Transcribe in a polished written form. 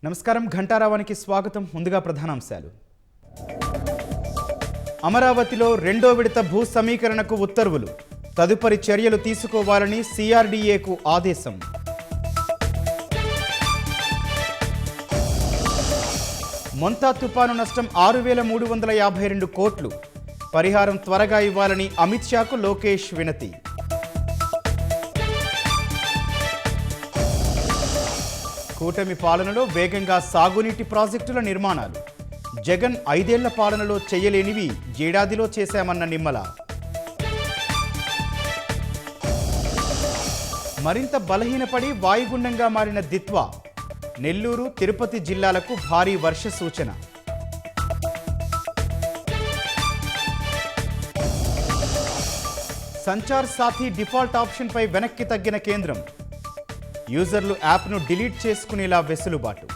నమస్కారం ఘంటారావానికి స్వాగతం. ముందుగా ప్రధానాంశాలు. అమరావతిలో రెండో విడత భూ సమీకరణకు ఉత్తర్వులు. తదుపరి చర్యలు తీసుకోవాలని సిఆర్డీఏకు ఆదేశం. మొంతా తుపాను నష్టం 6,352 కోట్లు. పరిహారం త్వరగా ఇవ్వాలని అమిత్ షాకు లోకేష్ వినతి. కూటమి పాలనలో వేగంగా సాగునీటి ప్రాజెక్టుల నిర్మాణాలు. జగన్ 5 ఏళ్ల పాలనలో చేయలేనివి ఏడాదిలో చేశామన్న నిమ్మల. మరింత బలహీనపడి వాయుగుండంగా మారిన దిత్వా. నెల్లూరు, తిరుపతి జిల్లాలకు భారీ వర్ష సూచన. సంచార్ సాథీ డిఫాల్ట్ ఆప్షన్పై వెనక్కి తగ్గిన కేంద్రం. యూజర్లు యాప్ను డిలీట్ చేసుకునేలా వెసులుబాటు.